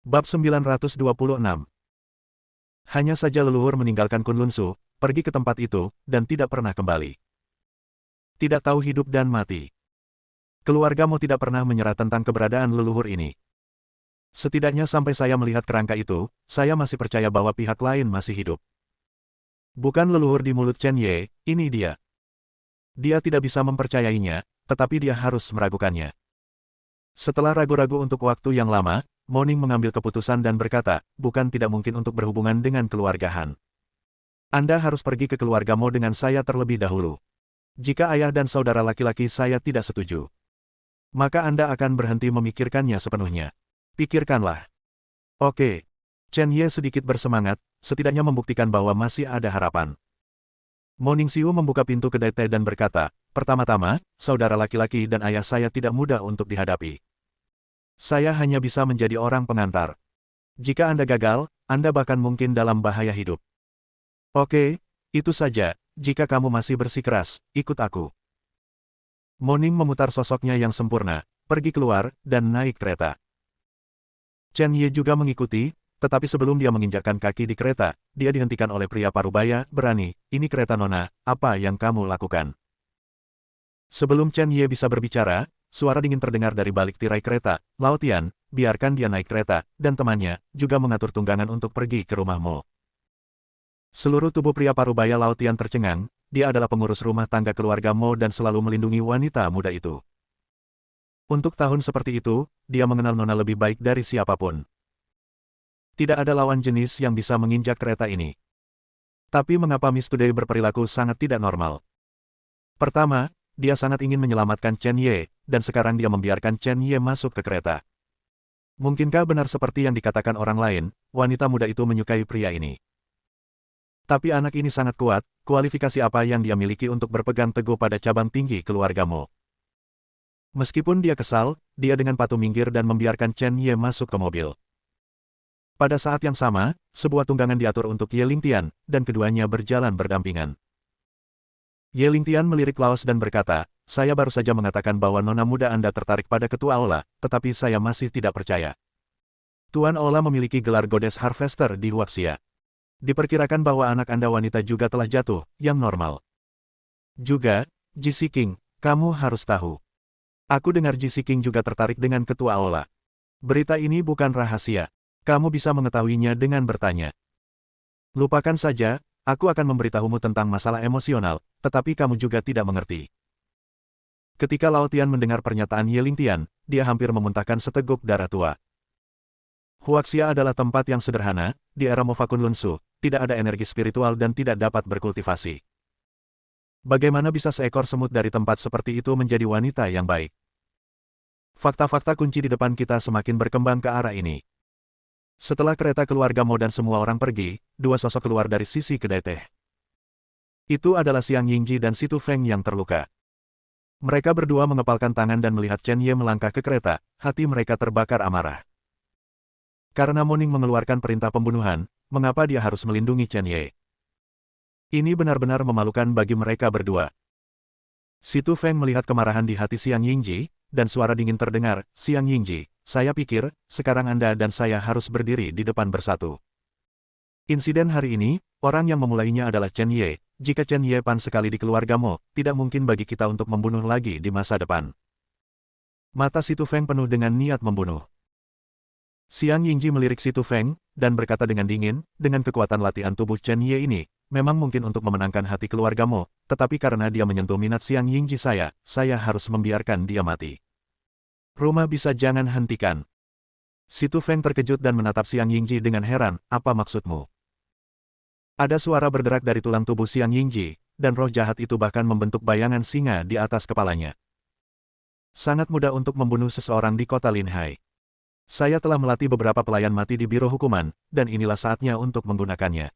Bab 926. Hanya saja leluhur meninggalkan Kunlun Su, pergi ke tempat itu, dan tidak pernah kembali. Tidak tahu hidup dan mati. Keluargamu tidak pernah menyerah tentang keberadaan leluhur ini. Setidaknya sampai saya melihat kerangka itu, saya masih percaya bahwa pihak lain masih hidup. Bukan leluhur di mulut Chen Ye, ini dia. Dia tidak bisa mempercayainya, tetapi dia harus meragukannya. Setelah ragu-ragu untuk waktu yang lama, Moning mengambil keputusan dan berkata, bukan tidak mungkin untuk berhubungan dengan keluarga Han. Anda harus pergi ke keluargamu dengan saya terlebih dahulu. Jika ayah dan saudara laki-laki saya tidak setuju, maka Anda akan berhenti memikirkannya sepenuhnya. Pikirkanlah. Oke. Chen Ye sedikit bersemangat, setidaknya membuktikan bahwa masih ada harapan. Moning Xiu membuka pintu kedai teh dan berkata, pertama-tama, saudara laki-laki dan ayah saya tidak mudah untuk dihadapi. Saya hanya bisa menjadi orang pengantar. Jika Anda gagal, Anda bahkan mungkin dalam bahaya hidup. Oke, itu saja. Jika kamu masih bersikeras, ikut aku. Moning memutar sosoknya yang sempurna, pergi keluar, dan naik kereta. Chen Ye juga mengikuti, tetapi sebelum dia menginjakkan kaki di kereta, dia dihentikan oleh pria parubaya, berani, ini kereta Nona, apa yang kamu lakukan? Sebelum Chen Ye bisa berbicara, suara dingin terdengar dari balik tirai kereta, Lao Tian, biarkan dia naik kereta, dan temannya, juga mengatur tunggangan untuk pergi ke rumahmu. Seluruh tubuh pria parubaya Lao Tian tercengang, dia adalah pengurus rumah tangga keluarga Mo dan selalu melindungi wanita muda itu. Untuk tahun seperti itu, dia mengenal Nona lebih baik dari siapapun. Tidak ada lawan jenis yang bisa menginjak kereta ini. Tapi mengapa Miss Today berperilaku sangat tidak normal? Pertama, dia sangat ingin menyelamatkan Chen Ye, dan sekarang dia membiarkan Chen Ye masuk ke kereta. Mungkinkah benar seperti yang dikatakan orang lain, wanita muda itu menyukai pria ini? Tapi anak ini sangat kuat, kualifikasi apa yang dia miliki untuk berpegang teguh pada cabang tinggi keluargamu? Meskipun dia kesal, dia dengan patuh minggir dan membiarkan Chen Ye masuk ke mobil. Pada saat yang sama, sebuah tunggangan diatur untuk Ye Lingtian, dan keduanya berjalan berdampingan. Ye Lingtian melirik Laos dan berkata, saya baru saja mengatakan bahwa nona muda Anda tertarik pada ketua Aula, tetapi saya masih tidak percaya. Tuan Aula memiliki gelar Goddess Harvester di Huaxia. Diperkirakan bahwa anak Anda wanita juga telah jatuh, yang normal. Juga, Ji King, kamu harus tahu. Aku dengar Ji King juga tertarik dengan ketua Aula. Berita ini bukan rahasia. Kamu bisa mengetahuinya dengan bertanya. Lupakan saja, aku akan memberitahumu tentang masalah emosional, tetapi kamu juga tidak mengerti. Ketika Lao Tian mendengar pernyataan Ye Lingtian, dia hampir memuntahkan seteguk darah tua. Huaxia adalah tempat yang sederhana, di era Mofa Kunlun Su, tidak ada energi spiritual dan tidak dapat berkultivasi. Bagaimana bisa seekor semut dari tempat seperti itu menjadi wanita yang baik? Fakta-fakta kunci di depan kita semakin berkembang ke arah ini. Setelah kereta keluarga Mo dan semua orang pergi, dua sosok keluar dari sisi kedai teh. Itu adalah Xiang Yingji dan Situ Feng yang terluka. Mereka berdua mengepalkan tangan dan melihat Chen Ye melangkah ke kereta, hati mereka terbakar amarah. Karena Moning mengeluarkan perintah pembunuhan, mengapa dia harus melindungi Chen Ye? Ini benar-benar memalukan bagi mereka berdua. Situ Feng melihat kemarahan di hati Xiang Yingji, dan suara dingin terdengar, Xiang Yingji, saya pikir, sekarang Anda dan saya harus berdiri di depan bersatu. Insiden hari ini, orang yang memulainya adalah Chen Ye. Jika Chen Ye pan sekali di keluargamu, tidak mungkin bagi kita untuk membunuh lagi di masa depan. Mata Situ Feng penuh dengan niat membunuh. Xiang Yingji melirik Situ Feng, dan berkata dengan dingin, dengan kekuatan latihan tubuh Chen Ye ini, memang mungkin untuk memenangkan hati keluargamu, tetapi karena dia menyentuh minat Xiang Yingji saya harus membiarkan dia mati. Rumah bisa jangan hentikan. Situ Feng terkejut dan menatap Xiang Yingji dengan heran, apa maksudmu? Ada suara berderak dari tulang tubuh Xiang Yingji, dan roh jahat itu bahkan membentuk bayangan singa di atas kepalanya. Sangat mudah untuk membunuh seseorang di kota Linhai. Saya telah melatih beberapa pelayan mati di Biro Hukuman, dan inilah saatnya untuk menggunakannya.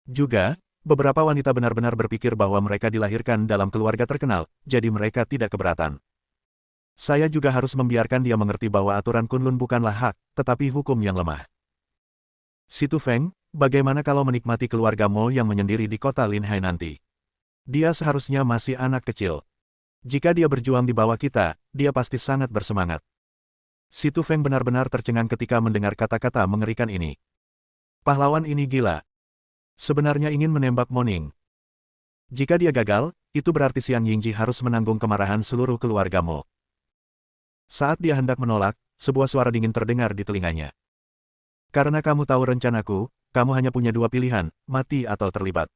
Juga, beberapa wanita benar-benar berpikir bahwa mereka dilahirkan dalam keluarga terkenal, jadi mereka tidak keberatan. Saya juga harus membiarkan dia mengerti bahwa aturan Kunlun bukanlah hak, tetapi hukum yang lemah. Situ Feng, bagaimana kalau menikmati keluarga Mo yang menyendiri di kota Linhai nanti? Dia seharusnya masih anak kecil. Jika dia berjuang di bawah kita, dia pasti sangat bersemangat. Si Tu Feng benar-benar tercengang ketika mendengar kata-kata mengerikan ini. Pahlawan ini gila. Sebenarnya ingin menembak Mo Ning. Jika dia gagal, itu berarti Xiang Yingji harus menanggung kemarahan seluruh keluarga Mo. Saat dia hendak menolak, sebuah suara dingin terdengar di telinganya. Karena kamu tahu rencanaku, kamu hanya punya dua pilihan, mati atau terlibat.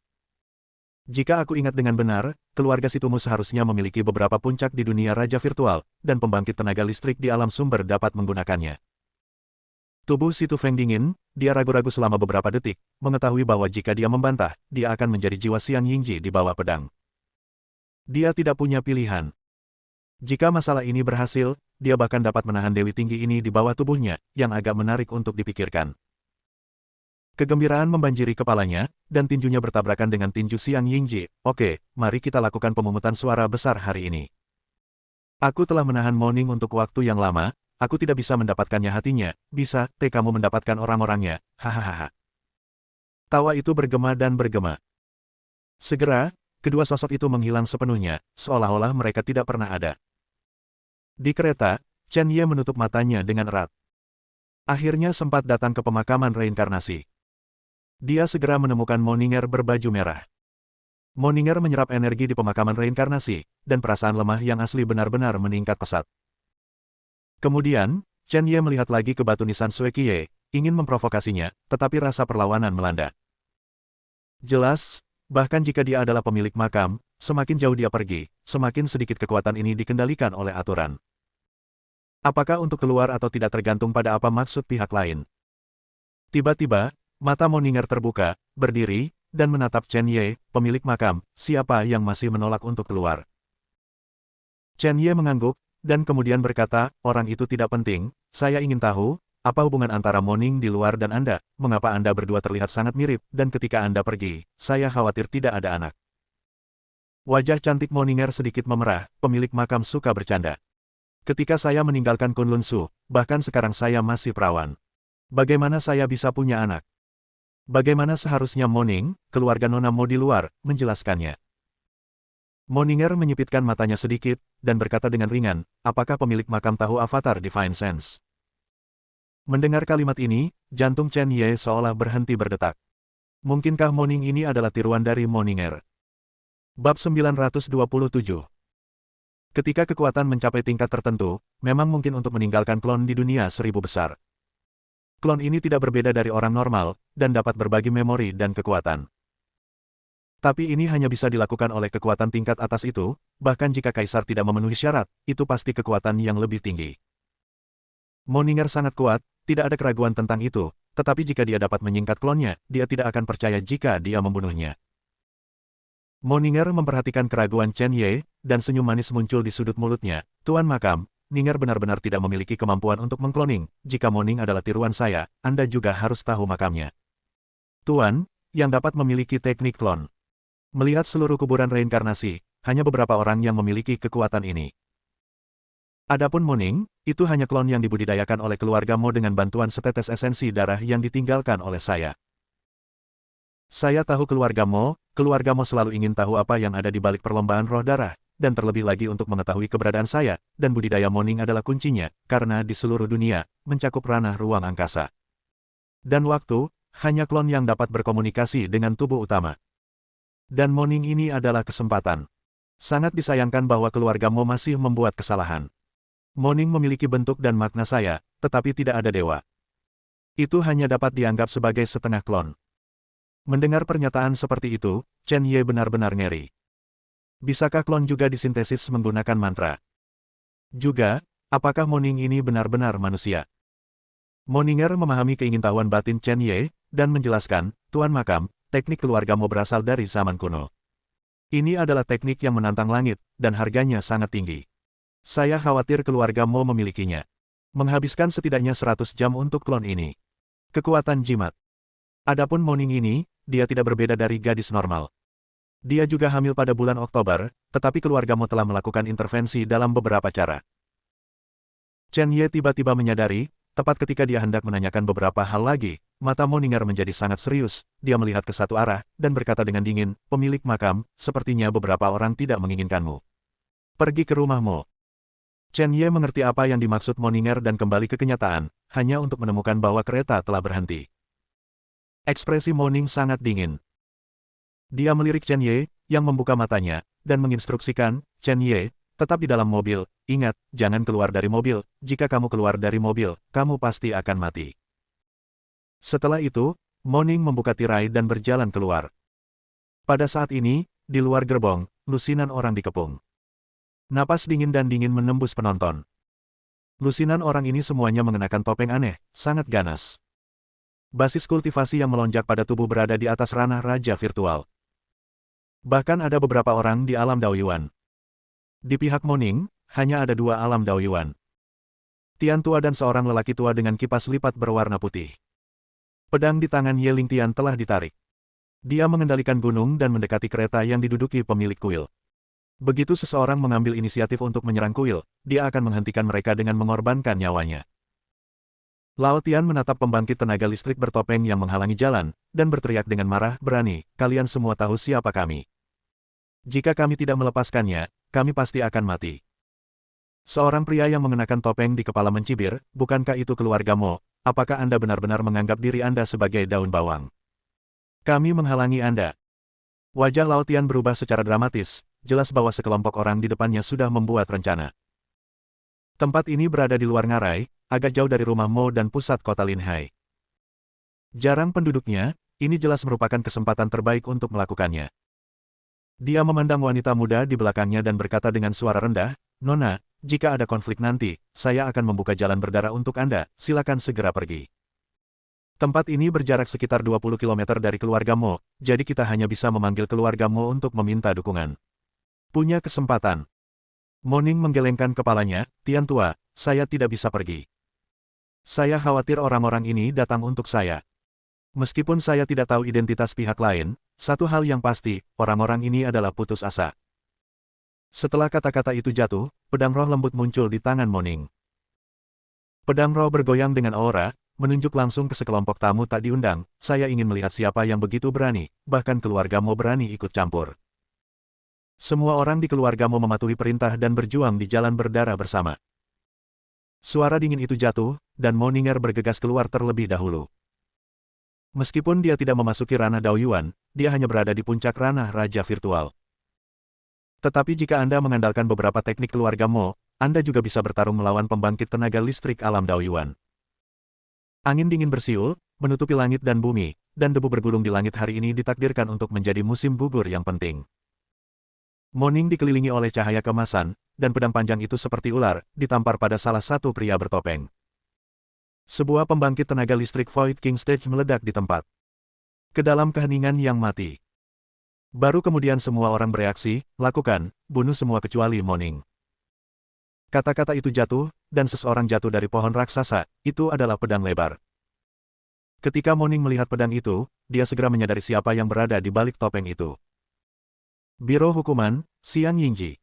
Jika aku ingat dengan benar, keluarga Situmu seharusnya memiliki beberapa puncak di dunia raja virtual, dan pembangkit tenaga listrik di alam sumber dapat menggunakannya. Tubuh Situ Feng dingin, dia ragu-ragu selama beberapa detik, mengetahui bahwa jika dia membantah, dia akan menjadi jiwa Xiang Yingji di bawah pedang. Dia tidak punya pilihan. Jika masalah ini berhasil, dia bahkan dapat menahan Dewi Tinggi ini di bawah tubuhnya, yang agak menarik untuk dipikirkan. Kegembiraan membanjiri kepalanya, dan tinjunya bertabrakan dengan tinju Xiang Yingji. Oke, mari kita lakukan pemungutan suara besar hari ini. Aku telah menahan Mo Ning untuk waktu yang lama, aku tidak bisa mendapatkannya hatinya, bisa, kamu mendapatkan orang-orangnya, hahaha. Tawa itu bergema dan bergema. Segera, kedua sosok itu menghilang sepenuhnya, seolah-olah mereka tidak pernah ada. Di kereta, Chen Ye menutup matanya dengan erat. Akhirnya sempat datang ke pemakaman reinkarnasi. Dia segera menemukan Moninger berbaju merah. Moninger menyerap energi di pemakaman reinkarnasi, dan perasaan lemah yang asli benar-benar meningkat pesat. Kemudian, Chen Ye melihat lagi ke batu nisan Sui Qiye, ingin memprovokasinya, tetapi rasa perlawanan melanda. Jelas, bahkan jika dia adalah pemilik makam, semakin jauh dia pergi, semakin sedikit kekuatan ini dikendalikan oleh aturan. Apakah untuk keluar atau tidak tergantung pada apa maksud pihak lain. Tiba-tiba, mata Moninger terbuka, berdiri, dan menatap Chen Ye, pemilik makam, siapa yang masih menolak untuk keluar. Chen Ye mengangguk, dan kemudian berkata, orang itu tidak penting, saya ingin tahu, apa hubungan antara Mo Ning di luar dan Anda, mengapa Anda berdua terlihat sangat mirip, dan ketika Anda pergi, saya khawatir tidak ada anak. Wajah cantik Moninger sedikit memerah, pemilik makam suka bercanda. Ketika saya meninggalkan Kunlun Su, bahkan sekarang saya masih perawan. Bagaimana saya bisa punya anak? Bagaimana seharusnya Mo Ning, keluarga Nona Mo di luar, menjelaskannya. Moninger menyipitkan matanya sedikit, dan berkata dengan ringan, apakah pemilik makam tahu avatar Divine Sense? Mendengar kalimat ini, jantung Chen Ye seolah berhenti berdetak. Mungkinkah Mo Ning ini adalah tiruan dari Moninger? Bab 927. Ketika kekuatan mencapai tingkat tertentu, memang mungkin untuk meninggalkan klon di dunia 1000 besar. Klon ini tidak berbeda dari orang normal, dan dapat berbagi memori dan kekuatan. Tapi ini hanya bisa dilakukan oleh kekuatan tingkat atas itu, bahkan jika Kaisar tidak memenuhi syarat, itu pasti kekuatan yang lebih tinggi. Moninger sangat kuat, tidak ada keraguan tentang itu, tetapi jika dia dapat menyingkat klonnya, dia tidak akan percaya jika dia membunuhnya. Moninger memperhatikan keraguan Chen Ye, dan senyum manis muncul di sudut mulutnya. Tuan Makam, Ninger benar-benar tidak memiliki kemampuan untuk mengkloning. Jika Mo Ning adalah tiruan saya, Anda juga harus tahu makamnya. Tuan, yang dapat memiliki teknik klon. Melihat seluruh kuburan reinkarnasi, hanya beberapa orang yang memiliki kekuatan ini. Adapun Mo Ning, itu hanya klon yang dibudidayakan oleh keluarga Mo dengan bantuan setetes esensi darah yang ditinggalkan oleh saya. Saya tahu keluarga Mo selalu ingin tahu apa yang ada di balik perlombaan roh darah, dan terlebih lagi untuk mengetahui keberadaan saya, dan budidaya Mo Ning adalah kuncinya, karena di seluruh dunia, mencakup ranah ruang angkasa. Dan waktu, hanya klon yang dapat berkomunikasi dengan tubuh utama. Dan Mo Ning ini adalah kesempatan. Sangat disayangkan bahwa keluarga Mo masih membuat kesalahan. Mo Ning memiliki bentuk dan makna saya, tetapi tidak ada dewa. Itu hanya dapat dianggap sebagai setengah klon. Mendengar pernyataan seperti itu, Chen Ye benar-benar ngeri. Bisakah klon juga disintesis menggunakan mantra? Juga, apakah Mo Ning ini benar-benar manusia? Moninger memahami keingintahuan batin Chen Ye, dan menjelaskan, Tuan Makam, teknik keluarga Mo berasal dari zaman kuno. Ini adalah teknik yang menantang langit, dan harganya sangat tinggi. Saya khawatir keluarga Mo memilikinya. Menghabiskan setidaknya 100 jam untuk klon ini. Kekuatan jimat. Adapun Mo Ning ini, dia tidak berbeda dari gadis normal. Dia juga hamil pada bulan Oktober, tetapi keluarga Mo telah melakukan intervensi dalam beberapa cara. Chen Ye tiba-tiba menyadari, tepat ketika dia hendak menanyakan beberapa hal lagi, mata Moninger menjadi sangat serius, dia melihat ke satu arah, dan berkata dengan dingin, pemilik makam, sepertinya beberapa orang tidak menginginkanmu. Pergi ke rumah Mo. Chen Ye mengerti apa yang dimaksud Moninger dan kembali ke kenyataan, hanya untuk menemukan bahwa kereta telah berhenti. Ekspresi Moning sangat dingin. Dia melirik Chen Ye, yang membuka matanya, dan menginstruksikan, Chen Ye, tetap di dalam mobil, ingat, jangan keluar dari mobil, jika kamu keluar dari mobil, kamu pasti akan mati. Setelah itu, Moning membuka tirai dan berjalan keluar. Pada saat ini, di luar gerbong, lusinan orang dikepung. Napas dingin dan dingin menembus penonton. Lusinan orang ini semuanya mengenakan topeng aneh, sangat ganas. Basis kultivasi yang melonjak pada tubuh berada di atas ranah raja virtual. Bahkan ada beberapa orang di alam Daoyuan. Di pihak Moning, hanya ada 2 alam Daoyuan. Tian tua dan seorang lelaki tua dengan kipas lipat berwarna putih. Pedang di tangan Ye Ling Tian telah ditarik. Dia mengendalikan gunung dan mendekati kereta yang diduduki pemilik kuil. Begitu seseorang mengambil inisiatif untuk menyerang kuil, dia akan menghentikan mereka dengan mengorbankan nyawanya. Lao Tian menatap pembangkit tenaga listrik bertopeng yang menghalangi jalan, dan berteriak dengan marah, berani, kalian semua tahu siapa kami. Jika kami tidak melepaskannya, kami pasti akan mati. Seorang pria yang mengenakan topeng di kepala mencibir, bukankah itu keluarga Mo? Apakah Anda benar-benar menganggap diri Anda sebagai daun bawang? Kami menghalangi Anda. Wajah Lao Tian berubah secara dramatis, jelas bahwa sekelompok orang di depannya sudah membuat rencana. Tempat ini berada di luar ngarai, agak jauh dari rumah Mo dan pusat kota Linhai. Jarang penduduknya, ini jelas merupakan kesempatan terbaik untuk melakukannya. Dia memandang wanita muda di belakangnya dan berkata dengan suara rendah, Nona, jika ada konflik nanti, saya akan membuka jalan berdarah untuk Anda, silakan segera pergi. Tempat ini berjarak sekitar 20 km dari keluarga Mo, jadi kita hanya bisa memanggil keluarga Mo untuk meminta dukungan. Punya kesempatan. Moning menggelengkan kepalanya, Tian tua, saya tidak bisa pergi. Saya khawatir orang-orang ini datang untuk saya. Meskipun saya tidak tahu identitas pihak lain, satu hal yang pasti, orang-orang ini adalah putus asa. Setelah kata-kata itu jatuh, pedang roh lembut muncul di tangan Moning. Pedang roh bergoyang dengan aura, menunjuk langsung ke sekelompok tamu tak diundang, saya ingin melihat siapa yang begitu berani, bahkan keluarga Mo berani ikut campur. Semua orang di keluarga Mo mematuhi perintah dan berjuang di jalan berdarah bersama. Suara dingin itu jatuh, dan Moninger bergegas keluar terlebih dahulu. Meskipun dia tidak memasuki ranah Daoyuan, dia hanya berada di puncak ranah Raja Virtual. Tetapi jika Anda mengandalkan beberapa teknik keluarga Mo, Anda juga bisa bertarung melawan pembangkit tenaga listrik alam Daoyuan. Angin dingin bersiul, menutupi langit dan bumi, dan debu bergulung di langit hari ini ditakdirkan untuk menjadi musim gugur yang penting. Moning dikelilingi oleh cahaya kemasan, dan pedang panjang itu seperti ular, ditampar pada salah satu pria bertopeng. Sebuah pembangkit tenaga listrik Void King Stage meledak di tempat. Ke dalam keheningan yang mati. Baru kemudian semua orang bereaksi, lakukan, bunuh semua kecuali Moning. Kata-kata itu jatuh, dan seseorang jatuh dari pohon raksasa, itu adalah pedang lebar. Ketika Moning melihat pedang itu, dia segera menyadari siapa yang berada di balik topeng itu. Biro Hukuman, Xiang Yingji.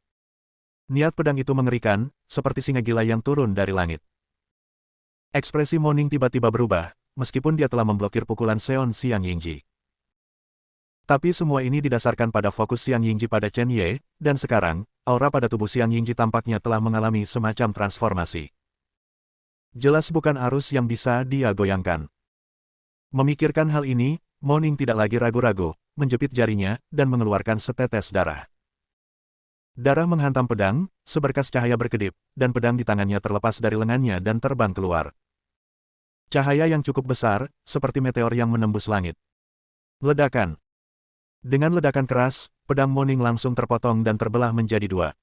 Niat pedang itu mengerikan, seperti singa gila yang turun dari langit. Ekspresi Moning tiba-tiba berubah, meskipun dia telah memblokir pukulan Seon Xiang Yingji. Tapi semua ini didasarkan pada fokus Xiang Yingji pada Chen Ye, dan sekarang, aura pada tubuh Xiang Yingji tampaknya telah mengalami semacam transformasi. Jelas bukan arus yang bisa dia goyangkan. Memikirkan hal ini, Moning tidak lagi ragu-ragu, menjepit jarinya, dan mengeluarkan setetes darah. Darah menghantam pedang, seberkas cahaya berkedip, dan pedang di tangannya terlepas dari lengannya dan terbang keluar. Cahaya yang cukup besar, seperti meteor yang menembus langit. Ledakan. Dengan ledakan keras, pedang Moning langsung terpotong dan terbelah menjadi 2.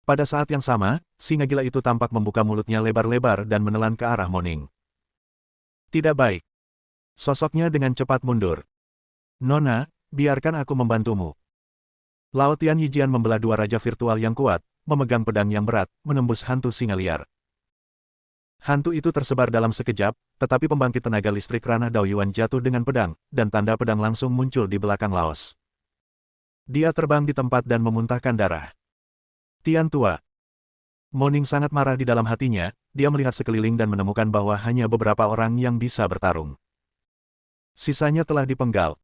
Pada saat yang sama, singa gila itu tampak membuka mulutnya lebar-lebar dan menelan ke arah Moning. Tidak baik. Sosoknya dengan cepat mundur. Nona, biarkan aku membantumu. Lao Tian Yijian membelah 2 raja virtual yang kuat, memegang pedang yang berat, menembus hantu singa liar. Hantu itu tersebar dalam sekejap, tetapi pembangkit tenaga listrik ranah Daoyuan jatuh dengan pedang, dan tanda pedang langsung muncul di belakang Laos. Dia terbang di tempat dan memuntahkan darah. Tian tua. Moning sangat marah di dalam hatinya, dia melihat sekeliling dan menemukan bahwa hanya beberapa orang yang bisa bertarung. Sisanya telah dipenggal.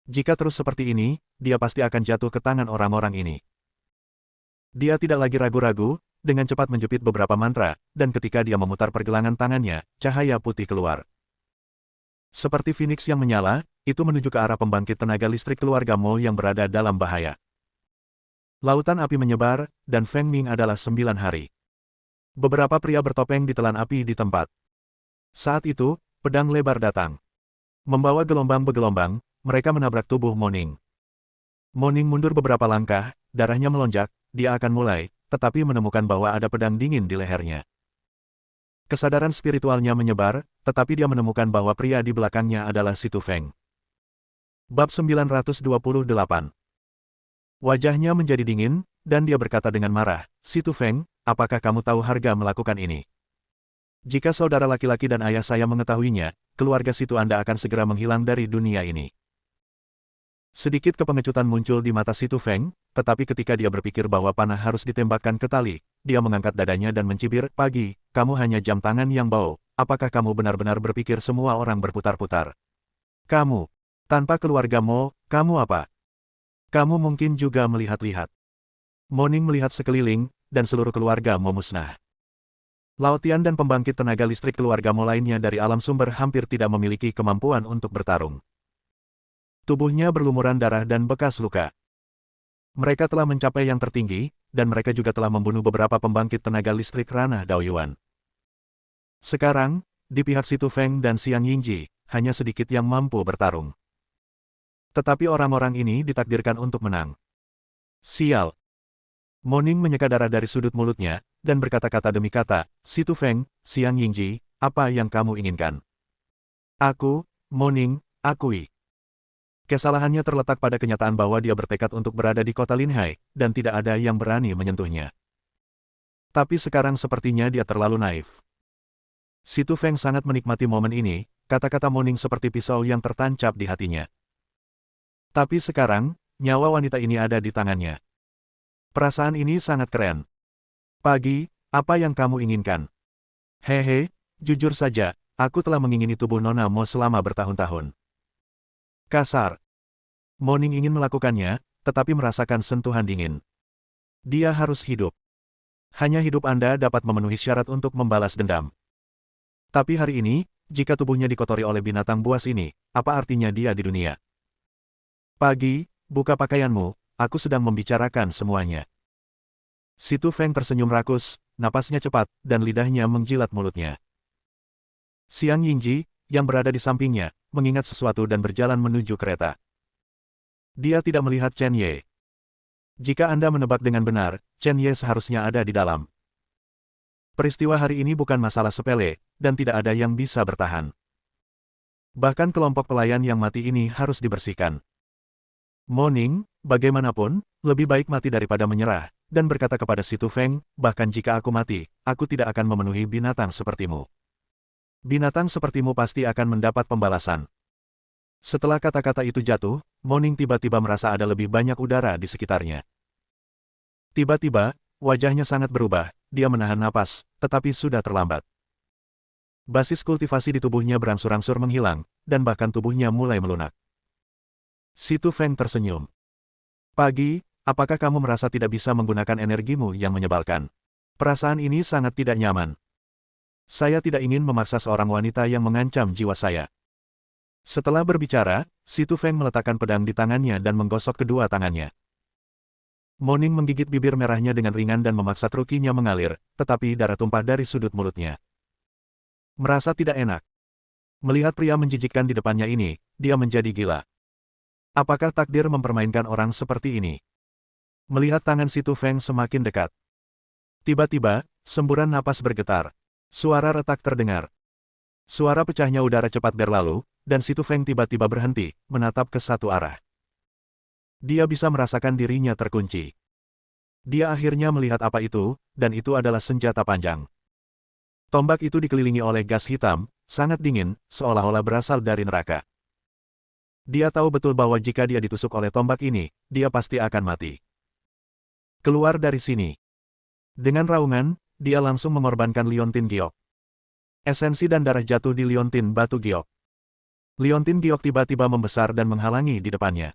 Jika terus seperti ini, dia pasti akan jatuh ke tangan orang-orang ini. Dia tidak lagi ragu-ragu, dengan cepat menjepit beberapa mantra, dan ketika dia memutar pergelangan tangannya, cahaya putih keluar. Seperti Phoenix yang menyala, itu menuju ke arah pembangkit tenaga listrik keluarga Mo yang berada dalam bahaya. Lautan api menyebar, dan Feng Ming adalah 9 hari. Beberapa pria bertopeng ditelan api di tempat. Saat itu, pedang lebar datang. Membawa gelombang bergelombang, mereka menabrak tubuh Moning. Moning mundur beberapa langkah, darahnya melonjak, dia akan mulai, tetapi menemukan bahwa ada pedang dingin di lehernya. Kesadaran spiritualnya menyebar, tetapi dia menemukan bahwa pria di belakangnya adalah Si Tu Feng. Bab 928. Wajahnya menjadi dingin, dan dia berkata dengan marah, Si Tu Feng, apakah kamu tahu harga melakukan ini? Jika saudara laki-laki dan ayah saya mengetahuinya, keluarga situ Anda akan segera menghilang dari dunia ini. Sedikit kepengecutan muncul di mata Si Tu Feng, tetapi ketika dia berpikir bahwa panah harus ditembakkan ke tali, dia mengangkat dadanya dan mencibir, "Pagi, kamu hanya jam tangan yang bau, apakah kamu benar-benar berpikir semua orang berputar-putar? Kamu, tanpa keluarga Mo, kamu apa? Kamu mungkin juga melihat-lihat." Moning melihat sekeliling, dan seluruh keluarga Mo musnah. Laotian dan pembangkit tenaga listrik keluarga Mo lainnya dari alam sumber hampir tidak memiliki kemampuan untuk bertarung. Tubuhnya berlumuran darah dan bekas luka. Mereka telah mencapai yang tertinggi, dan mereka juga telah membunuh beberapa pembangkit tenaga listrik ranah Daoyuan. Sekarang, di pihak Si Tu Feng dan Xiang Yingji, hanya sedikit yang mampu bertarung. Tetapi orang-orang ini ditakdirkan untuk menang. Sial! Moning menyeka darah dari sudut mulutnya, dan berkata-kata demi kata, "Si Tu Feng, Xiang Yingji, apa yang kamu inginkan?" "Aku, Moning, akui." Kesalahannya terletak pada kenyataan bahwa dia bertekad untuk berada di kota Linhai, dan tidak ada yang berani menyentuhnya. Tapi sekarang sepertinya dia terlalu naif. Si Tu Feng sangat menikmati momen ini, kata-kata Moning seperti pisau yang tertancap di hatinya. Tapi sekarang, nyawa wanita ini ada di tangannya. Perasaan ini sangat keren. "Pagi, apa yang kamu inginkan?" "Hehe, jujur saja, aku telah mengingini tubuh Nona Mo selama bertahun-tahun." Kasar. Moning ingin melakukannya, tetapi merasakan sentuhan dingin. Dia harus hidup. Hanya hidup Anda dapat memenuhi syarat untuk membalas dendam. Tapi hari ini, jika tubuhnya dikotori oleh binatang buas ini, apa artinya dia di dunia? "Pagi, buka pakaianmu, aku sedang membicarakan semuanya." Si Tu Feng tersenyum rakus, napasnya cepat, dan lidahnya menjilat mulutnya. Xiang Yingji, yang berada di sampingnya, mengingat sesuatu dan berjalan menuju kereta. Dia tidak melihat Chen Ye. Jika Anda menebak dengan benar, Chen Ye seharusnya ada di dalam. Peristiwa hari ini bukan masalah sepele, dan tidak ada yang bisa bertahan. Bahkan kelompok pelayan yang mati ini harus dibersihkan. Moning, bagaimanapun, lebih baik mati daripada menyerah, dan berkata kepada Si Tu Feng, "Bahkan jika aku mati, aku tidak akan memenuhi binatang sepertimu. Binatang sepertimu pasti akan mendapat pembalasan." Setelah kata-kata itu jatuh, Moning tiba-tiba merasa ada lebih banyak udara di sekitarnya. Tiba-tiba, wajahnya sangat berubah, dia menahan napas, tetapi sudah terlambat. Basis kultivasi di tubuhnya berangsur-angsur menghilang, dan bahkan tubuhnya mulai melunak. Si Tu Feng tersenyum. "Pagi, apakah kamu merasa tidak bisa menggunakan energimu yang menyebalkan? Perasaan ini sangat tidak nyaman. Saya tidak ingin memaksa seorang wanita yang mengancam jiwa saya." Setelah berbicara, Si Tu Feng meletakkan pedang di tangannya dan menggosok kedua tangannya. Moning menggigit bibir merahnya dengan ringan dan memaksa trukinya mengalir, tetapi darah tumpah dari sudut mulutnya. Merasa tidak enak. Melihat pria menjijikkan di depannya ini, dia menjadi gila. Apakah takdir mempermainkan orang seperti ini? Melihat tangan Si Tu Feng semakin dekat. Tiba-tiba, semburan napas bergetar. Suara retak terdengar. Suara pecahnya udara cepat berlalu, dan Si Tu Feng tiba-tiba berhenti, menatap ke satu arah. Dia bisa merasakan dirinya terkunci. Dia akhirnya melihat apa itu, dan itu adalah senjata panjang. Tombak itu dikelilingi oleh gas hitam, sangat dingin, seolah-olah berasal dari neraka. Dia tahu betul bahwa jika dia ditusuk oleh tombak ini, dia pasti akan mati. "Keluar dari sini." Dengan raungan, dia langsung mengorbankan Liontin Giok. Esensi dan darah jatuh di Liontin Batu Giok. Liontin Giok tiba-tiba membesar dan menghalangi di depannya.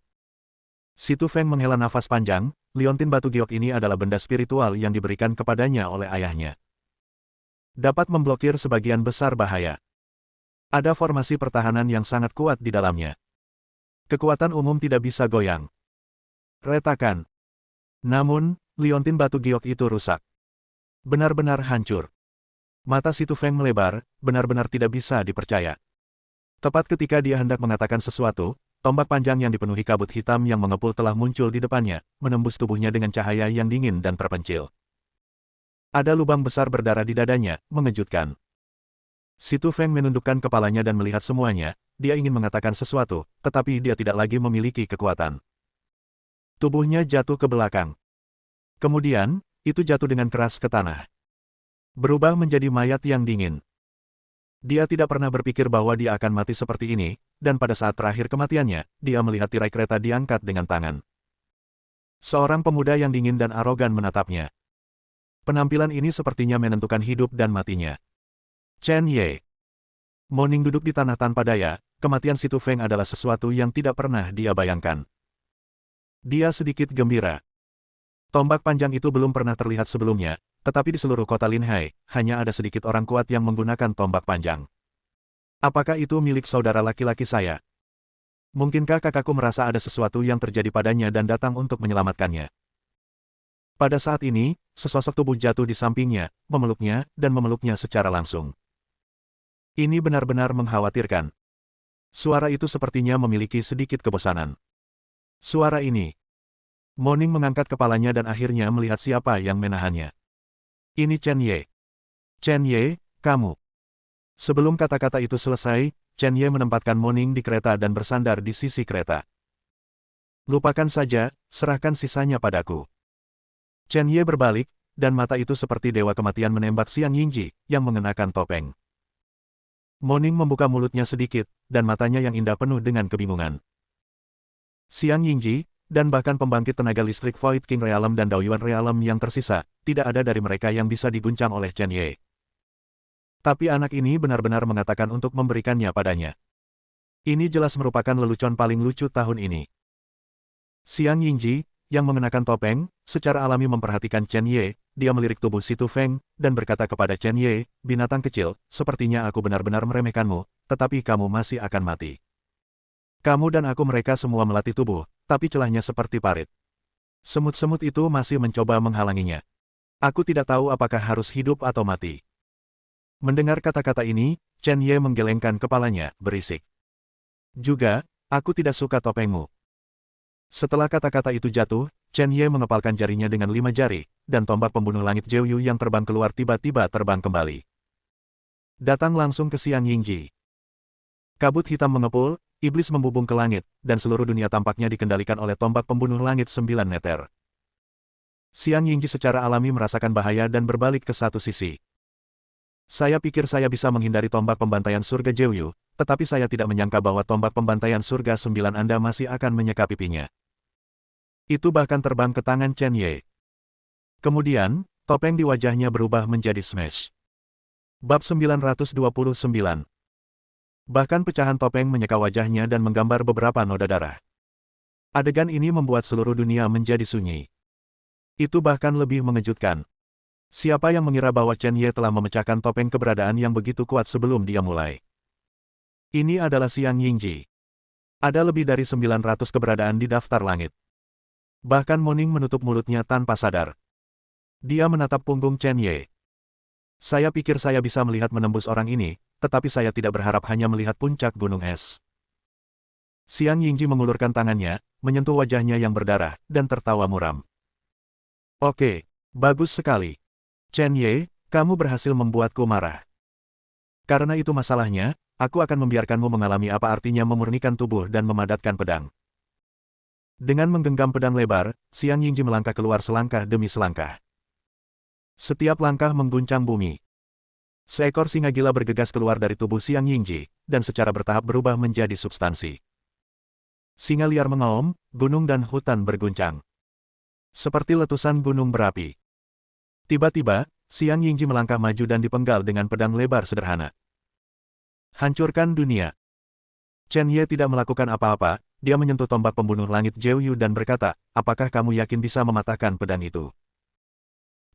Si Tu Feng menghela nafas panjang, liontin batu giok ini adalah benda spiritual yang diberikan kepadanya oleh ayahnya. Dapat memblokir sebagian besar bahaya. Ada formasi pertahanan yang sangat kuat di dalamnya. Kekuatan umum tidak bisa goyang. Retakan. Namun, liontin batu giok itu rusak. Benar-benar hancur. Mata Si Tu Feng melebar, benar-benar tidak bisa dipercaya. Tepat ketika dia hendak mengatakan sesuatu, tombak panjang yang dipenuhi kabut hitam yang mengepul telah muncul di depannya, menembus tubuhnya dengan cahaya yang dingin dan terpencil. Ada lubang besar berdarah di dadanya, mengejutkan. Si Tu Feng menundukkan kepalanya dan melihat semuanya, dia ingin mengatakan sesuatu, tetapi dia tidak lagi memiliki kekuatan. Tubuhnya jatuh ke belakang. Kemudian, itu jatuh dengan keras ke tanah. Berubah menjadi mayat yang dingin. Dia tidak pernah berpikir bahwa dia akan mati seperti ini, dan pada saat terakhir kematiannya, dia melihat tirai kereta diangkat dengan tangan. Seorang pemuda yang dingin dan arogan menatapnya. Penampilan ini sepertinya menentukan hidup dan matinya. Chen Ye. Mo Ning duduk di tanah tanpa daya, kematian Si Tu Feng adalah sesuatu yang tidak pernah dia bayangkan. Dia sedikit gembira. Tombak panjang itu belum pernah terlihat sebelumnya, tetapi di seluruh kota Linhai, hanya ada sedikit orang kuat yang menggunakan tombak panjang. Apakah itu milik saudara laki-laki saya? Mungkinkah kakakku merasa ada sesuatu yang terjadi padanya dan datang untuk menyelamatkannya? Pada saat ini, sesosok tubuh jatuh di sampingnya, memeluknya, dan memeluknya secara langsung. Ini benar-benar mengkhawatirkan. Suara itu sepertinya memiliki sedikit kebosanan. Suara ini. Mo Ning mengangkat kepalanya dan akhirnya melihat siapa yang menahannya. Ini Chen Ye. Chen Ye, kamu. Sebelum kata-kata itu selesai, Chen Ye menempatkan Mo Ning di kereta dan bersandar di sisi kereta. Lupakan saja, serahkan sisanya padaku. Chen Ye berbalik, dan mata itu seperti dewa kematian menembak Xiang Yingji, yang mengenakan topeng. Mo Ning membuka mulutnya sedikit, dan matanya yang indah penuh dengan kebingungan. Xiang Yingji, dan bahkan pembangkit tenaga listrik Void King Realm dan Daoyuan Realm yang tersisa, tidak ada dari mereka yang bisa diguncang oleh Chen Ye. Tapi anak ini benar-benar mengatakan untuk memberikannya padanya. Ini jelas merupakan lelucon paling lucu tahun ini. Xiang Yingji, yang mengenakan topeng, secara alami memperhatikan Chen Ye, dia melirik tubuh Si Tu Feng, dan berkata kepada Chen Ye, binatang kecil, sepertinya aku benar-benar meremehkanmu, tetapi kamu masih akan mati. Kamu dan aku mereka semua melatih tubuh, tapi celahnya seperti parit. Semut-semut itu masih mencoba menghalanginya. Aku tidak tahu apakah harus hidup atau mati. Mendengar kata-kata ini, Chen Ye menggelengkan kepalanya, berisik. Juga, aku tidak suka topengmu. Setelah kata-kata itu jatuh, Chen Ye mengepalkan jarinya dengan 5 jari, dan tombak pembunuh langit Jiuyu yang terbang keluar tiba-tiba terbang kembali. Datang langsung ke Xiang Yingji. Kabut hitam mengepul, iblis membubung ke langit, dan seluruh dunia tampaknya dikendalikan oleh tombak pembunuh langit 9 meter. Xiang Yingji secara alami merasakan bahaya dan berbalik ke satu sisi. Saya pikir saya bisa menghindari tombak pembantaian surga Jiuyu, tetapi saya tidak menyangka bahwa tombak pembantaian surga 9 Anda masih akan menyeka pipinya. Itu bahkan terbang ke tangan Chen Ye. Kemudian, topeng di wajahnya berubah menjadi smash. Bab 929. Bahkan pecahan topeng menyeka wajahnya dan menggambar beberapa noda darah. Adegan ini membuat seluruh dunia menjadi sunyi. Itu bahkan lebih mengejutkan. Siapa yang mengira bahwa Chen Ye telah memecahkan topeng keberadaan yang begitu kuat sebelum dia mulai? Ini adalah Xiang Yingji. Ada lebih dari 900 keberadaan di daftar langit. Bahkan Mo Ning menutup mulutnya tanpa sadar. Dia menatap punggung Chen Ye. Saya pikir saya bisa melihat menembus orang ini, tetapi saya tidak berharap hanya melihat puncak gunung es. Xiang Yingji mengulurkan tangannya, menyentuh wajahnya yang berdarah, dan tertawa muram. Oke, bagus sekali. Chen Ye, kamu berhasil membuatku marah. Karena itu masalahnya, aku akan membiarkanmu mengalami apa artinya memurnikan tubuh dan memadatkan pedang. Dengan menggenggam pedang lebar, Xiang Yingji melangkah keluar selangkah demi selangkah. Setiap langkah mengguncang bumi. Seekor singa gila bergegas keluar dari tubuh Xiang Yingji, dan secara bertahap berubah menjadi substansi. Singa liar mengaum, gunung dan hutan berguncang. Seperti letusan gunung berapi. Tiba-tiba, Xiang Yingji melangkah maju dan dipenggal dengan pedang lebar sederhana. Hancurkan dunia. Chen Ye tidak melakukan apa-apa, dia menyentuh tombak pembunuh langit Jeoyu dan berkata, apakah kamu yakin bisa mematahkan pedang itu?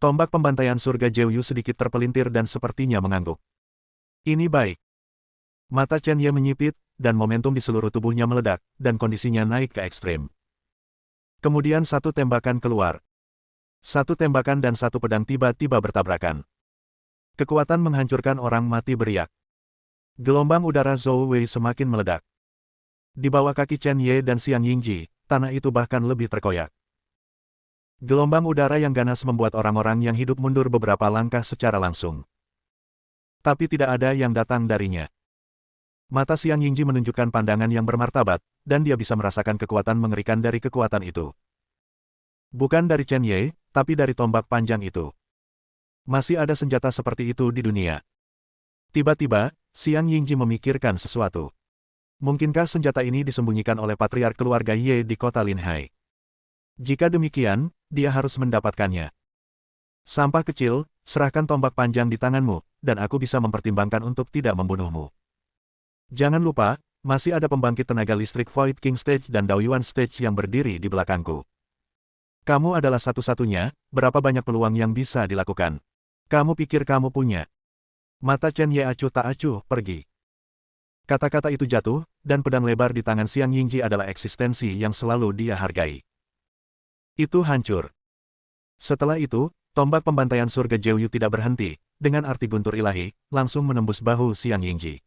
Tombak pembantaian surga Jeoyu sedikit terpelintir dan sepertinya mengangguk. Ini baik. Mata Chen Ye menyipit, dan momentum di seluruh tubuhnya meledak, dan kondisinya naik ke ekstrim. Kemudian satu tembakan keluar. Satu tembakan dan satu pedang tiba-tiba bertabrakan. Kekuatan menghancurkan orang mati beriak. Gelombang udara Zhou Wei semakin meledak. Di bawah kaki Chen Ye dan Xiang Yingji, tanah itu bahkan lebih terkoyak. Gelombang udara yang ganas membuat orang-orang yang hidup mundur beberapa langkah secara langsung. Tapi tidak ada yang datang darinya. Mata Xiang Yingji menunjukkan pandangan yang bermartabat, dan dia bisa merasakan kekuatan mengerikan dari kekuatan itu. Bukan dari Chen Ye, tapi dari tombak panjang itu. Masih ada senjata seperti itu di dunia. Tiba-tiba, Xiang Yingji memikirkan sesuatu. Mungkinkah senjata ini disembunyikan oleh patriark keluarga Ye di kota Linhai? Jika demikian, dia harus mendapatkannya. Sampah kecil, serahkan tombak panjang di tanganmu, dan aku bisa mempertimbangkan untuk tidak membunuhmu. Jangan lupa, masih ada pembangkit tenaga listrik Void King Stage dan Daoyuan Stage yang berdiri di belakangku. Kamu adalah satu-satunya, berapa banyak peluang yang bisa dilakukan? Kamu pikir kamu punya? Mata Chen Ye acuh tak acuh, pergi. Kata-kata itu jatuh, dan pedang lebar di tangan Xiang Yingji adalah eksistensi yang selalu dia hargai. Itu hancur. Setelah itu, tombak pembantaian surga Jeoyu tidak berhenti, dengan arti guntur ilahi, langsung menembus bahu Xiang Yingji.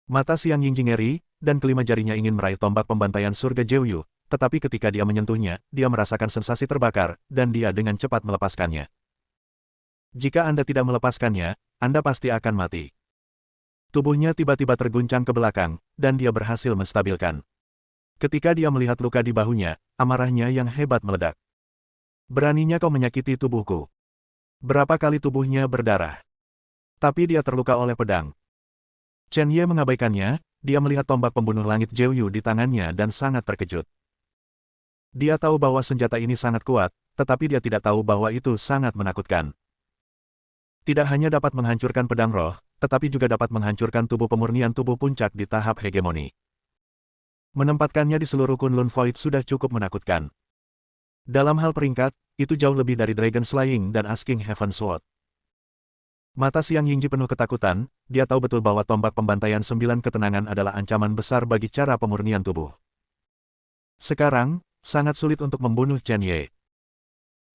Mata Xiang Yingji ngeri, dan kelima jarinya ingin meraih tombak pembantaian surga Jeoyu, tetapi ketika dia menyentuhnya, dia merasakan sensasi terbakar, dan dia dengan cepat melepaskannya. Jika Anda tidak melepaskannya, Anda pasti akan mati. Tubuhnya tiba-tiba terguncang ke belakang, dan dia berhasil menstabilkan. Ketika dia melihat luka di bahunya, amarahnya yang hebat meledak. Beraninya kau menyakiti tubuhku. Berapa kali tubuhnya berdarah. Tapi dia terluka oleh pedang. Chen Ye mengabaikannya, dia melihat tombak pembunuh langit Jeoyu di tangannya dan sangat terkejut. Dia tahu bahwa senjata ini sangat kuat, tetapi dia tidak tahu bahwa itu sangat menakutkan. Tidak hanya dapat menghancurkan pedang roh, tetapi juga dapat menghancurkan tubuh pemurnian tubuh puncak di tahap hegemoni. Menempatkannya di seluruh Kunlun Void sudah cukup menakutkan. Dalam hal peringkat, itu jauh lebih dari Dragon Slaying dan Asking Heaven Sword. Mata Xiang Yingji penuh ketakutan, dia tahu betul bahwa tombak pembantaian 9 ketenangan adalah ancaman besar bagi cara pemurnian tubuh. Sekarang, sangat sulit untuk membunuh Chen Ye.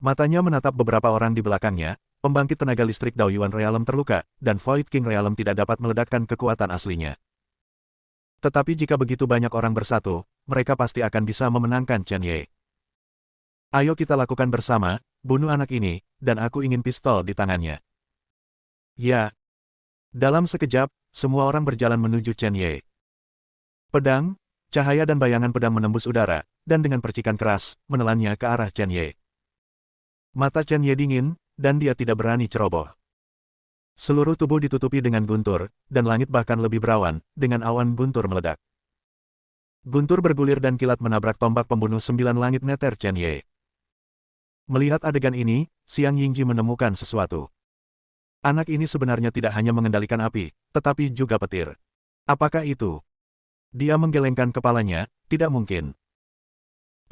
Matanya menatap beberapa orang di belakangnya, pembangkit tenaga listrik Daoyuan Realm terluka, dan Void King Realm tidak dapat meledakkan kekuatan aslinya. Tetapi jika begitu banyak orang bersatu, mereka pasti akan bisa memenangkan Chen Ye. Ayo kita lakukan bersama, bunuh anak ini, dan aku ingin pistol di tangannya. Ya. Dalam sekejap, semua orang berjalan menuju Chen Ye. Pedang, cahaya dan bayangan pedang menembus udara, dan dengan percikan keras, menelannya ke arah Chen Ye. Mata Chen Ye dingin, dan dia tidak berani ceroboh. Seluruh tubuh ditutupi dengan guntur, dan langit bahkan lebih berawan, dengan awan guntur meledak. Guntur bergulir dan kilat menabrak tombak pembunuh 9 langit neter Chen Ye. Melihat adegan ini, Xiang Yingji menemukan sesuatu. Anak ini sebenarnya tidak hanya mengendalikan api, tetapi juga petir. Apakah itu? Dia menggelengkan kepalanya, tidak mungkin.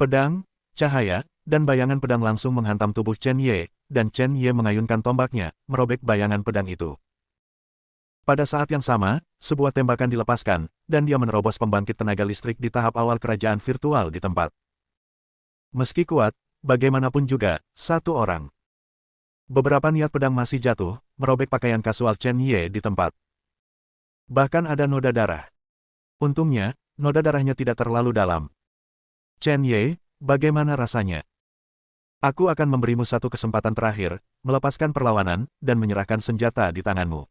Pedang, cahaya, dan bayangan pedang langsung menghantam tubuh Chen Ye, dan Chen Ye mengayunkan tombaknya, merobek bayangan pedang itu. Pada saat yang sama, sebuah tembakan dilepaskan, dan dia menerobos pembangkit tenaga listrik di tahap awal kerajaan virtual di tempat. Meski kuat, bagaimanapun juga, satu orang. Beberapa niat pedang masih jatuh, merobek pakaian kasual Chen Ye di tempat. Bahkan ada noda darah. Untungnya, noda darahnya tidak terlalu dalam. Chen Ye, bagaimana rasanya? Aku akan memberimu satu kesempatan terakhir, melepaskan perlawanan, dan menyerahkan senjata di tanganmu.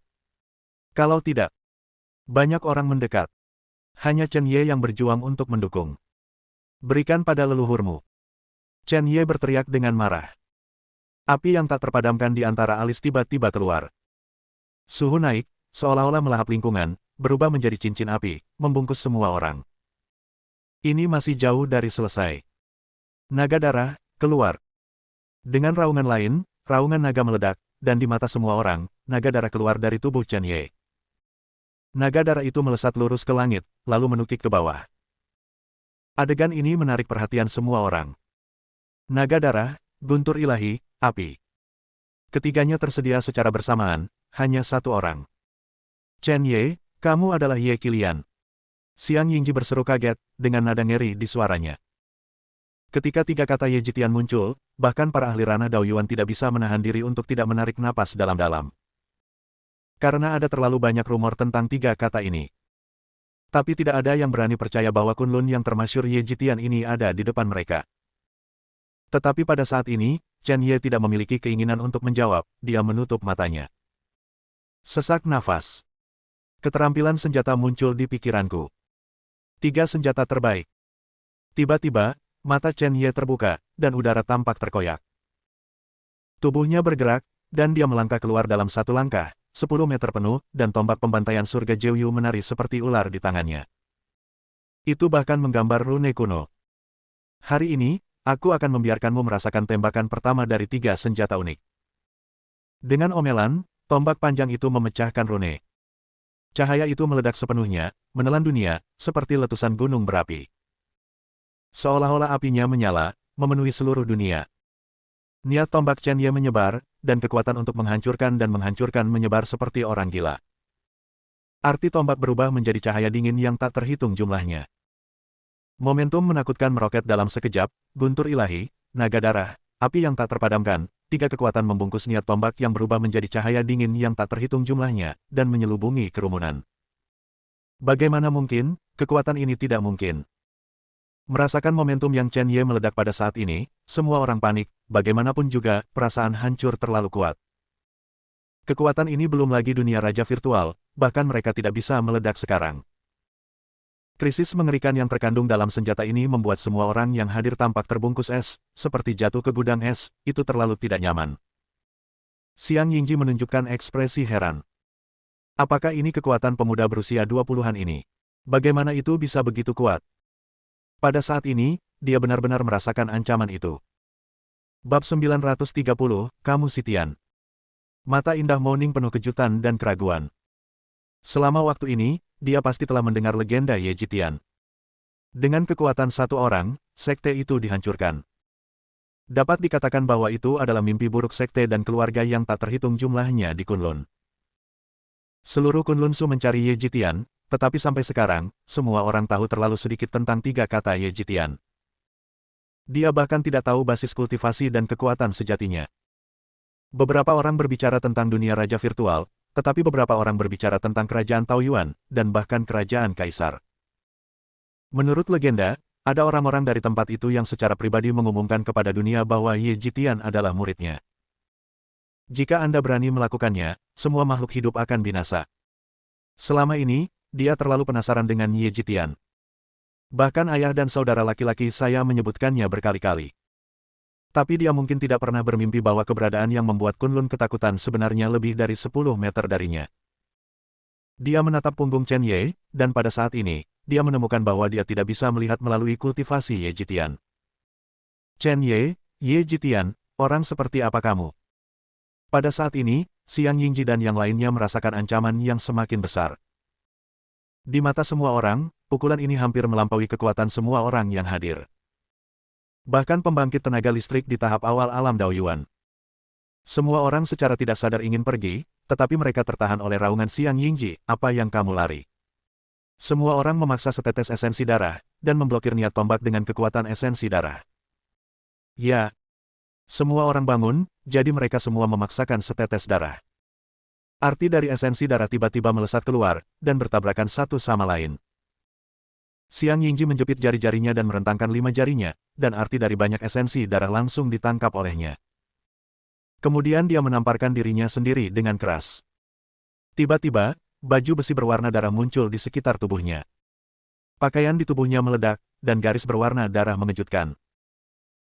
Kalau tidak, banyak orang mendekat. Hanya Chen Ye yang berjuang untuk mendukung. Berikan pada leluhurmu. Chen Ye berteriak dengan marah. Api yang tak terpadamkan di antara alis tiba-tiba keluar. Suhu naik, seolah-olah melahap lingkungan, berubah menjadi cincin api, membungkus semua orang. Ini masih jauh dari selesai. Naga darah, keluar. Dengan raungan lain, raungan naga meledak, dan di mata semua orang, naga darah keluar dari tubuh Chen Ye. Naga darah itu melesat lurus ke langit, lalu menukik ke bawah. Adegan ini menarik perhatian semua orang. Naga darah, guntur ilahi, api. Ketiganya tersedia secara bersamaan, hanya satu orang. Chen Ye, kamu adalah Ye Qilian. Xiang Yingji berseru kaget, dengan nada ngeri di suaranya. Ketika tiga kata Ye Jitian muncul, bahkan para ahli ranah Daoyuan tidak bisa menahan diri untuk tidak menarik napas dalam-dalam. Karena ada terlalu banyak rumor tentang tiga kata ini. Tapi tidak ada yang berani percaya bahwa Kunlun yang termasyhur Ye Jitian ini ada di depan mereka. Tetapi pada saat ini, Chen Ye tidak memiliki keinginan untuk menjawab, dia menutup matanya. Sesak nafas. Keterampilan senjata muncul di pikiranku. 3 senjata terbaik. Tiba-tiba, mata Chen Ye terbuka, dan udara tampak terkoyak. Tubuhnya bergerak, dan dia melangkah keluar dalam satu langkah, 10 meter penuh, dan tombak pembantaian surga Jeoyu menari seperti ular di tangannya. Itu bahkan menggambar rune kuno. Hari ini, aku akan membiarkanmu merasakan tembakan pertama dari 3 senjata unik. Dengan omelan, tombak panjang itu memecahkan rune. Cahaya itu meledak sepenuhnya, menelan dunia, seperti letusan gunung berapi. Seolah-olah apinya menyala, memenuhi seluruh dunia. Niat tombak Chen Ye menyebar, dan kekuatan untuk menghancurkan dan menghancurkan menyebar seperti orang gila. Arti tombak berubah menjadi cahaya dingin yang tak terhitung jumlahnya. Momentum menakutkan meroket dalam sekejap, guntur ilahi, naga darah, api yang tak terpadamkan, 3 kekuatan membungkus niat tombak yang berubah menjadi cahaya dingin yang tak terhitung jumlahnya, dan menyelubungi kerumunan. Bagaimana mungkin, kekuatan ini tidak mungkin. Merasakan momentum yang Chen Ye meledak pada saat ini, semua orang panik, bagaimanapun juga, perasaan hancur terlalu kuat. Kekuatan ini belum lagi dunia raja virtual, bahkan mereka tidak bisa meledak sekarang. Krisis mengerikan yang terkandung dalam senjata ini membuat semua orang yang hadir tampak terbungkus es, seperti jatuh ke gudang es, itu terlalu tidak nyaman. Xiang Yingji menunjukkan ekspresi heran. Apakah ini kekuatan pemuda berusia 20-an ini? Bagaimana itu bisa begitu kuat? Pada saat ini, dia benar-benar merasakan ancaman itu. Bab 930, Kamu Sitian. Mata indah Moning penuh kejutan dan keraguan. Selama waktu ini, dia pasti telah mendengar legenda Ye Jitian. Dengan kekuatan satu orang, sekte itu dihancurkan. Dapat dikatakan bahwa itu adalah mimpi buruk sekte dan keluarga yang tak terhitung jumlahnya di Kunlun. Seluruh Kunlunsu mencari Ye Jitian, tetapi sampai sekarang, semua orang tahu terlalu sedikit tentang 3 kata Ye Jitian. Dia bahkan tidak tahu basis kultivasi dan kekuatan sejatinya. Beberapa orang berbicara tentang dunia raja virtual, tetapi beberapa orang berbicara tentang kerajaan Taoyuan, dan bahkan kerajaan kaisar. Menurut legenda, ada orang-orang dari tempat itu yang secara pribadi mengumumkan kepada dunia bahwa Ye Jitian adalah muridnya. Jika Anda berani melakukannya, semua makhluk hidup akan binasa. Selama ini, dia terlalu penasaran dengan Ye Jitian. Bahkan ayah dan saudara laki-laki saya menyebutkannya berkali-kali. Tapi dia mungkin tidak pernah bermimpi bahwa keberadaan yang membuat Kunlun ketakutan sebenarnya lebih dari 10 meter darinya. Dia menatap punggung Chen Ye, dan pada saat ini, dia menemukan bahwa dia tidak bisa melihat melalui kultivasi Ye Jitian. Chen Ye, Ye Jitian, orang seperti apa kamu? Pada saat ini, Xiang Yingji dan yang lainnya merasakan ancaman yang semakin besar. Di mata semua orang, pukulan ini hampir melampaui kekuatan semua orang yang hadir. Bahkan pembangkit tenaga listrik di tahap awal alam Daoyuan. Semua orang secara tidak sadar ingin pergi, tetapi mereka tertahan oleh raungan Xiang Yingji, apa yang kamu lari? Semua orang memaksa setetes esensi darah, dan memblokir niat tombak dengan kekuatan esensi darah. Ya. Semua orang bangun, jadi mereka semua memaksakan setetes darah. Arti dari esensi darah tiba-tiba melesat keluar, dan bertabrakan satu sama lain. Xiang Yingji menjepit jari-jarinya dan merentangkan 5 jarinya, dan arti dari banyak esensi darah langsung ditangkap olehnya. Kemudian dia menamparkan dirinya sendiri dengan keras. Tiba-tiba, baju besi berwarna darah muncul di sekitar tubuhnya. Pakaian di tubuhnya meledak, dan garis berwarna darah mengejutkan.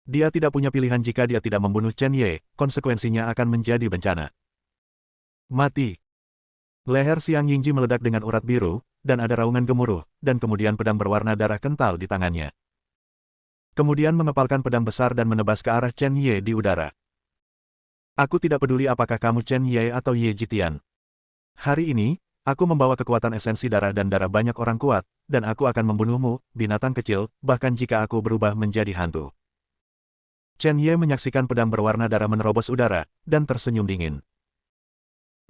Dia tidak punya pilihan jika dia tidak membunuh Chen Ye, konsekuensinya akan menjadi bencana. Mati. Leher Xiang Yingji meledak dengan urat biru, dan ada raungan gemuruh, dan kemudian pedang berwarna darah kental di tangannya. Kemudian mengepalkan pedang besar dan menebas ke arah Chen Ye di udara. Aku tidak peduli apakah kamu Chen Ye atau Ye Jitian. Hari ini, aku membawa kekuatan esensi darah dan darah banyak orang kuat, dan aku akan membunuhmu, binatang kecil, bahkan jika aku berubah menjadi hantu. Chen Ye menyaksikan pedang berwarna darah menerobos udara, dan tersenyum dingin.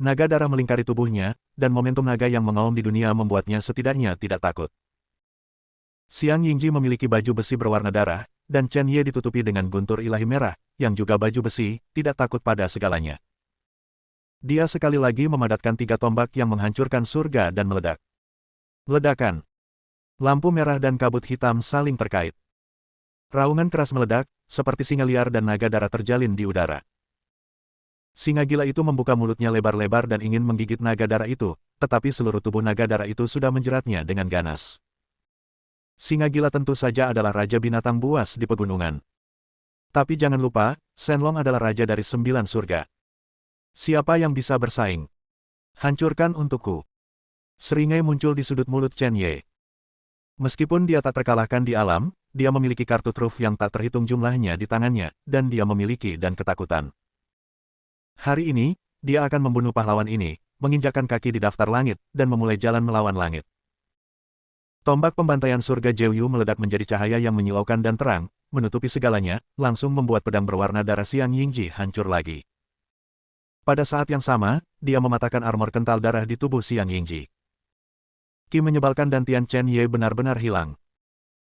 Naga darah melingkari tubuhnya, dan momentum naga yang mengaum di dunia membuatnya setidaknya tidak takut. Xiang Yingji memiliki baju besi berwarna darah, dan Chen Ye ditutupi dengan guntur ilahi merah, yang juga baju besi, tidak takut pada segalanya. Dia sekali lagi memadatkan 3 tombak yang menghancurkan surga dan meledak. Ledakan. Lampu merah dan kabut hitam saling terkait. Raungan keras meledak, seperti singa liar dan naga darah terjalin di udara. Singa gila itu membuka mulutnya lebar-lebar dan ingin menggigit naga darah itu, tetapi seluruh tubuh naga darah itu sudah menjeratnya dengan ganas. Singa gila tentu saja adalah raja binatang buas di pegunungan. Tapi jangan lupa, Shenlong adalah raja dari 9 surga. Siapa yang bisa bersaing? Hancurkan untukku. Seringai muncul di sudut mulut Chen Ye. Meskipun dia tak terkalahkan di alam, dia memiliki kartu truf yang tak terhitung jumlahnya di tangannya, dan dia memiliki dan ketakutan. Hari ini, dia akan membunuh pahlawan ini, menginjakkan kaki di daftar langit, dan memulai jalan melawan langit. Tombak pembantaian surga Jeoyu meledak menjadi cahaya yang menyilaukan dan terang, menutupi segalanya, langsung membuat pedang berwarna darah Xiang Yingji hancur lagi. Pada saat yang sama, dia mematahkan armor kental darah di tubuh Xiang Yingji. Ki menyebalkan dan Tian Chen Ye benar-benar hilang.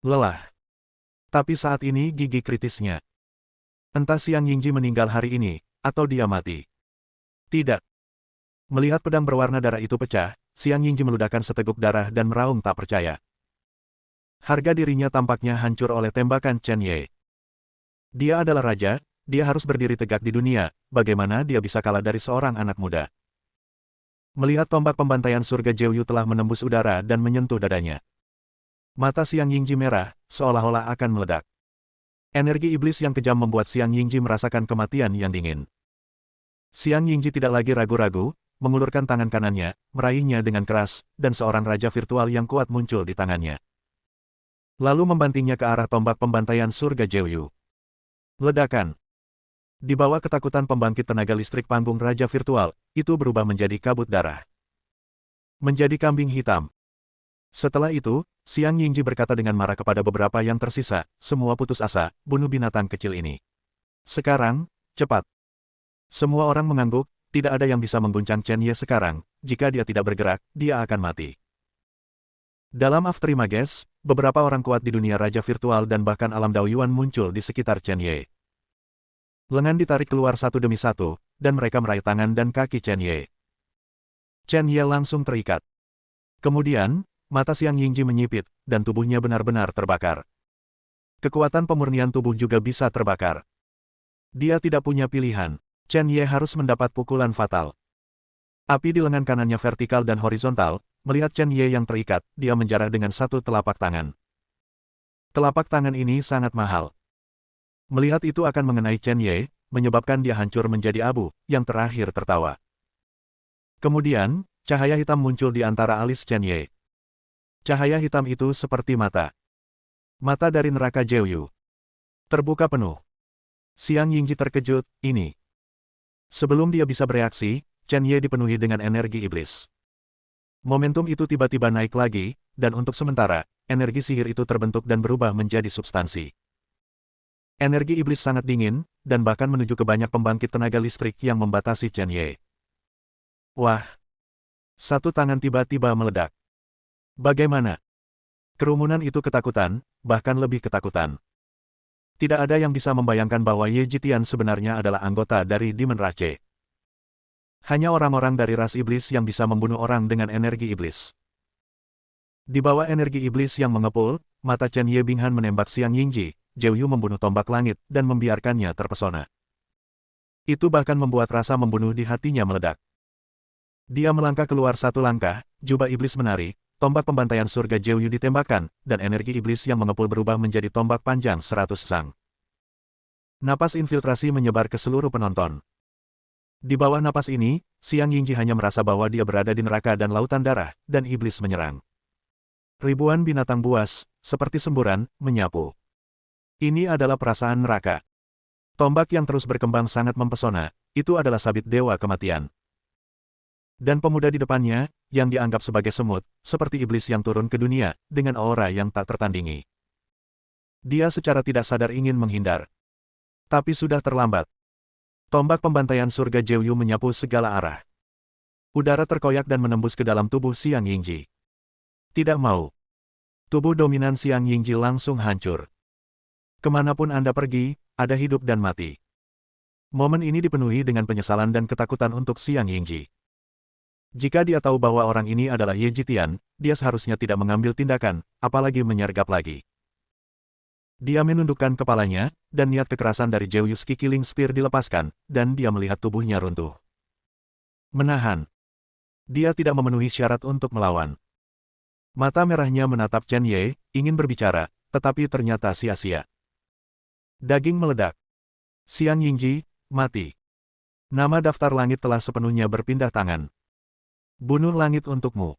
Lelah. Tapi saat ini gigi kritisnya. Entah Xiang Yingji meninggal hari ini, atau dia mati. Tidak. Melihat pedang berwarna darah itu pecah, Xiang Yingji meludahkan seteguk darah dan meraung tak percaya. Harga dirinya tampaknya hancur oleh tembakan Chen Ye. Dia adalah raja, dia harus berdiri tegak di dunia, bagaimana dia bisa kalah dari seorang anak muda. Melihat tombak pembantaian surga Jeoyu telah menembus udara dan menyentuh dadanya. Mata Xiang Yingji merah, seolah-olah akan meledak. Energi iblis yang kejam membuat Xiang Yingji merasakan kematian yang dingin. Xiang Yingji tidak lagi ragu-ragu, mengulurkan tangan kanannya, meraihnya dengan keras, dan seorang raja virtual yang kuat muncul di tangannya. Lalu membantingnya ke arah tombak pembantaian surga Jeoyu. Ledakan. Di bawah ketakutan pembangkit tenaga listrik panggung raja virtual, itu berubah menjadi kabut darah. Menjadi kambing hitam. Setelah itu, Xiang Yingji berkata dengan marah kepada beberapa yang tersisa, semua putus asa, bunuh binatang kecil ini. Sekarang, cepat. Semua orang mengangguk, tidak ada yang bisa mengguncang Chen Ye sekarang, jika dia tidak bergerak, dia akan mati. Dalam Afterimages, beberapa orang kuat di dunia raja virtual dan bahkan alam Daoyuan muncul di sekitar Chen Ye. Lengan ditarik keluar satu demi satu, dan mereka meraih tangan dan kaki Chen Ye. Chen Ye langsung terikat. Kemudian, mata Xiang Yingji menyipit, dan tubuhnya benar-benar terbakar. Kekuatan pemurnian tubuh juga bisa terbakar. Dia tidak punya pilihan. Chen Ye harus mendapat pukulan fatal. Api di lengan kanannya vertikal dan horizontal, melihat Chen Ye yang terikat, dia menjarah dengan satu telapak tangan. Telapak tangan ini sangat mahal. Melihat itu akan mengenai Chen Ye, menyebabkan dia hancur menjadi abu, yang terakhir tertawa. Kemudian, cahaya hitam muncul di antara alis Chen Ye. Cahaya hitam itu seperti mata. Mata dari neraka Jeoyu. Terbuka penuh. Xiang Yingji terkejut, ini. Sebelum dia bisa bereaksi, Chen Ye dipenuhi dengan energi iblis. Momentum itu tiba-tiba naik lagi, dan untuk sementara, energi sihir itu terbentuk dan berubah menjadi substansi. Energi iblis sangat dingin, dan bahkan menuju ke banyak pembangkit tenaga listrik yang membatasi Chen Ye. Wah! Satu tangan tiba-tiba meledak. Bagaimana? Kerumunan itu ketakutan, bahkan lebih ketakutan. Tidak ada yang bisa membayangkan bahwa Ye Jitian sebenarnya adalah anggota dari Demon Rache. Hanya orang-orang dari ras iblis yang bisa membunuh orang dengan energi iblis. Di bawah energi iblis yang mengepul, mata Chen Ye Binghan menembak Xiang Yingji. Jeoyu membunuh tombak langit, dan membiarkannya terpesona. Itu bahkan membuat rasa membunuh di hatinya meledak. Dia melangkah keluar satu langkah, jubah iblis menari, tombak pembantaian surga Jeoyu ditembakkan, dan energi iblis yang mengepul berubah menjadi tombak panjang 100 sang. Napas infiltrasi menyebar ke seluruh penonton. Di bawah napas ini, Xiang Yingji hanya merasa bahwa dia berada di neraka dan lautan darah, dan iblis menyerang. Ribuan binatang buas, seperti semburan, menyapu. Ini adalah perasaan neraka. Tombak yang terus berkembang sangat mempesona, itu adalah sabit dewa kematian. Dan pemuda di depannya, yang dianggap sebagai semut, seperti iblis yang turun ke dunia, dengan aura yang tak tertandingi. Dia secara tidak sadar ingin menghindar. Tapi sudah terlambat. Tombak pembantaian surga Jeoyu menyapu segala arah. Udara terkoyak dan menembus ke dalam tubuh Xiang Yingji. Tidak mau. Tubuh dominan Xiang Yingji langsung hancur. Kemanapun Anda pergi, ada hidup dan mati. Momen ini dipenuhi dengan penyesalan dan ketakutan untuk Xiang Yingji. Jika dia tahu bahwa orang ini adalah Ye Jitian, dia seharusnya tidak mengambil tindakan, apalagi menyergap lagi. Dia menundukkan kepalanya, dan niat kekerasan dari Jeoyu's Killing Spear dilepaskan, dan dia melihat tubuhnya runtuh. Menahan. Dia tidak memenuhi syarat untuk melawan. Mata merahnya menatap Chen Ye, ingin berbicara, tetapi ternyata sia-sia. Daging meledak. Xiang Yingji, mati. Nama daftar langit telah sepenuhnya berpindah tangan. Bunuh langit untukmu.